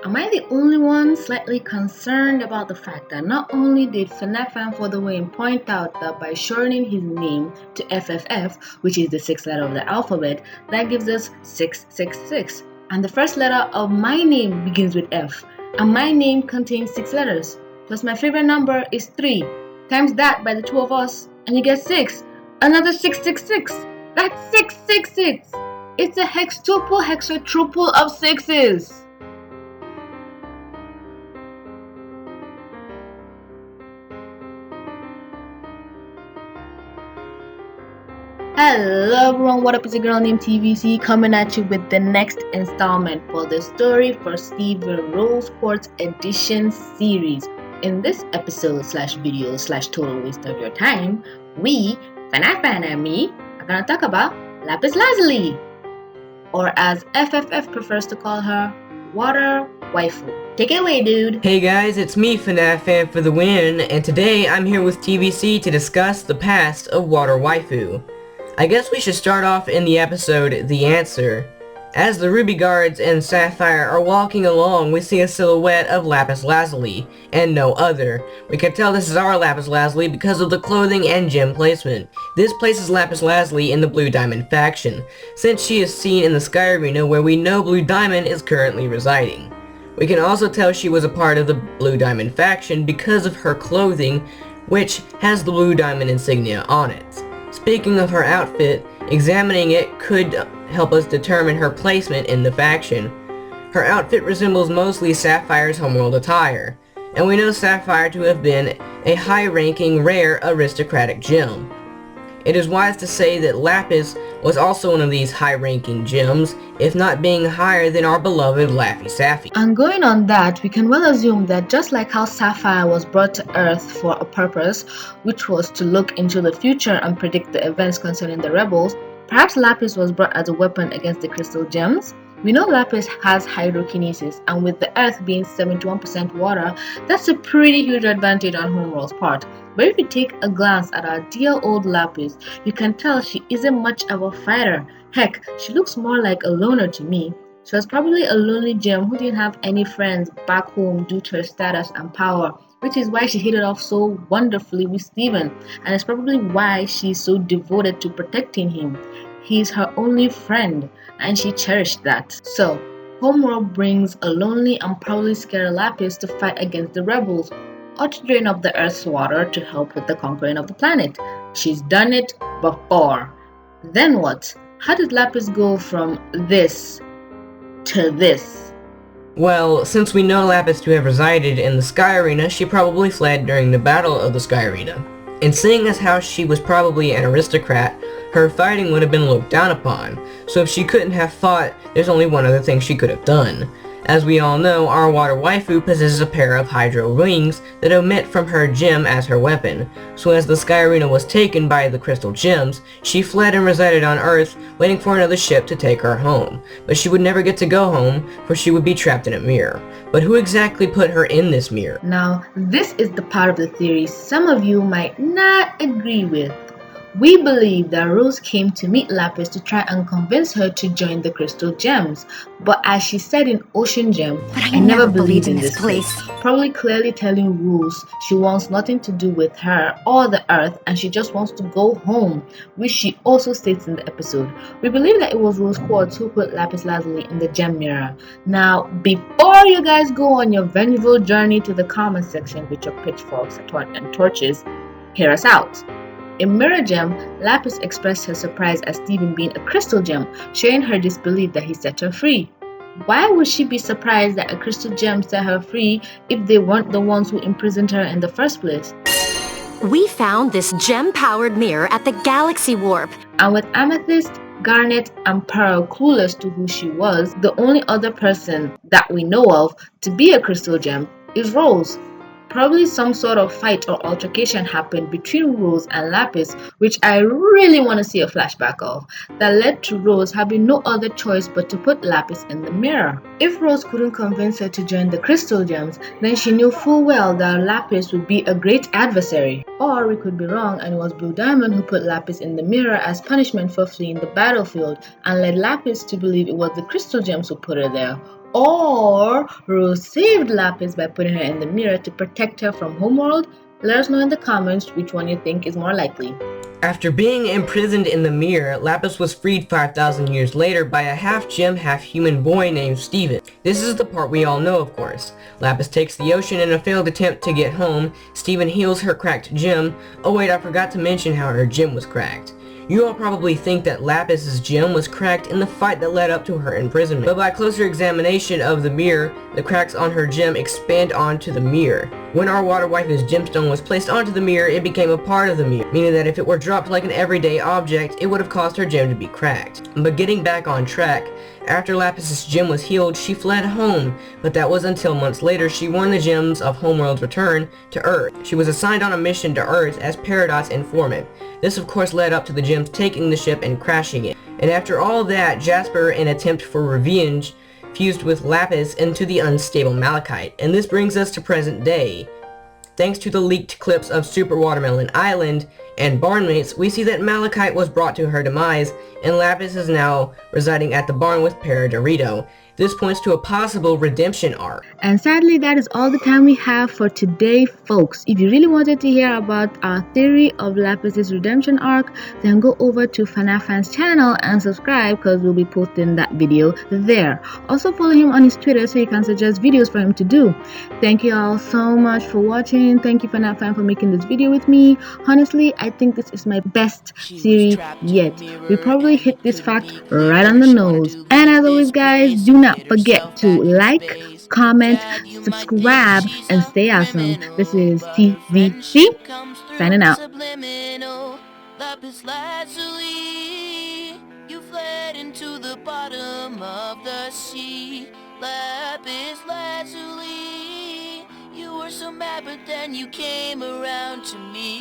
Am I the only one slightly concerned about the fact that not only did Fanf for the Win point out that by shortening his name to FFF, which is the sixth letter of the alphabet, that gives us 666, and the first letter of my name begins with F, and my name contains 6 letters, plus my favorite number is 3. Times that by the two of us, and you get 6. Another 666. That's 666. It's a hextuple hexatruple of 6s. Hello everyone, what up? It's a girl named TVC coming at you with the next installment for the Story for Steven Rose Quartz Edition series. In this episode slash video slash total waste of your time, we, Fanf and me, are gonna talk about Lapis Lazuli, or as FFF prefers to call her, Water Waifu. Take it away, dude. Hey guys, it's me, Fanf for the win, and today I'm here with TVC to discuss the past of Water Waifu. I guess we should start off in the episode, The Answer. As the Ruby Guards and Sapphire are walking along, we see a silhouette of Lapis Lazuli, and no other. We can tell this is our Lapis Lazuli because of the clothing and gem placement. This places Lapis Lazuli in the Blue Diamond faction, since she is seen in the Sky Arena where we know Blue Diamond is currently residing. We can also tell she was a part of the Blue Diamond faction because of her clothing, which has the Blue Diamond insignia on it. Speaking of her outfit, examining it could help us determine her placement in the faction. Her outfit resembles mostly Sapphire's Homeworld attire, and we know Sapphire to have been a high-ranking, rare, aristocratic gem. It is wise to say that Lapis was also one of these high-ranking gems, if not being higher than our beloved Laffy Saffy. And going on that, we can well assume that just like how Sapphire was brought to Earth for a purpose, which was to look into the future and predict the events concerning the rebels, perhaps Lapis was brought as a weapon against the crystal gems. We know Lapis has hydrokinesis, and with the Earth being 71% water, that's a pretty huge advantage on Homeworld's part. But if you take a glance at our dear old Lapis, you can tell she isn't much of a fighter. Heck, she looks more like a loner to me. She was probably a lonely gem who didn't have any friends back home due to her status and power, which is why she hit it off so wonderfully with Steven, and it's probably why she's so devoted to protecting him. He's her only friend, and she cherished that. So, Homeworld brings a lonely and probably scared Lapis to fight against the rebels, or to drain up the Earth's water to help with the conquering of the planet. She's done it before. Then what? How did Lapis go from this to this? Well, since we know Lapis to have resided in the Sky Arena, she probably fled during the Battle of the Sky Arena. And seeing as how she was probably an aristocrat, her fighting would have been looked down upon, so if she couldn't have fought, there's only one other thing she could have done. As we all know, our Water Waifu possesses a pair of hydro wings that emit from her gem as her weapon, so as the Sky Arena was taken by the crystal gems, she fled and resided on Earth, waiting for another ship to take her home. But she would never get to go home, for she would be trapped in a mirror. But who exactly put her in this mirror? Now, this is the part of the theory some of you might not agree with. We believe that Rose came to meet Lapis to try and convince her to join the crystal gems, but as she said in Ocean Gem, I never believed in this place. Probably clearly telling Rose she wants nothing to do with her or the Earth and she just wants to go home, which she also states in the episode. We believe that it was Rose Quartz who put Lapis Lazuli in the gem mirror. Now, before you guys go on your vengeful journey to the comment section with your pitchforks and torches, hear us out. In Mirror Gem, Lapis expressed her surprise at Steven being a crystal gem, showing her disbelief that he set her free. Why would she be surprised that a crystal gem set her free if they weren't the ones who imprisoned her in the first place? We found this gem-powered mirror at the Galaxy Warp. And with Amethyst, Garnet, and Pearl clueless to who she was, the only other person that we know of to be a crystal gem is Rose. Probably some sort of fight or altercation happened between Rose and Lapis, which I really want to see a flashback of, that led to Rose having no other choice but to put Lapis in the mirror. If Rose couldn't convince her to join the crystal gems, then she knew full well that Lapis would be a great adversary. Or we could be wrong and it was Blue Diamond who put Lapis in the mirror as punishment for fleeing the battlefield and led Lapis to believe it was the crystal gems who put her there. or received Lapis by putting her in the mirror to protect her from Homeworld? Let us know in the comments which one you think is more likely. After being imprisoned in the mirror, Lapis was freed 5,000 years later by a half-gem, half-human boy named Steven. This is the part we all know, of course. Lapis takes the ocean in a failed attempt to get home. Steven heals her cracked gem. Oh wait, I forgot to mention how her gem was cracked. You all probably think that Lapis's gem was cracked in the fight that led up to her imprisonment. But by closer examination of the mirror, the cracks on her gem expand onto the mirror. When our water waifu's gemstone was placed onto the mirror, it became a part of the mirror, meaning that if it were dropped like an everyday object, it would have caused her gem to be cracked. But getting back on track, after Lapis's gem was healed, she fled home, but that was until months later she won the gems of Homeworld's return to Earth. She was assigned on a mission to Earth as Paradox informant. This of course led up to the gems taking the ship and crashing it. And after all that, Jasper, in an attempt for revenge, fused with Lapis into the unstable Malachite. And this brings us to present day. Thanks to the leaked clips of Super Watermelon Island and Barnmates, we see that Malachite was brought to her demise, and Lapis is now residing at the barn with Paradorito. This points to a possible redemption arc. And sadly, that is all the time we have for today, folks. If you really wanted to hear about our theory of Lapis's redemption arc, then go over to Fanf's channel and subscribe, because we'll be posting that video there. Also follow him on his Twitter so you can suggest videos for him to do. Thank you all so much for watching. Thank you Fanf for making this video with me. Honestly, I think this is my best series yet. We probably hit this fact right on the nose. And as always guys, do not forget to like, comment, subscribe, and stay awesome. This is TVC signing out. Lapis Lazuli, you fled into the bottom of the sea. Lapis Lazuli, you were so mad, but then you came around to me.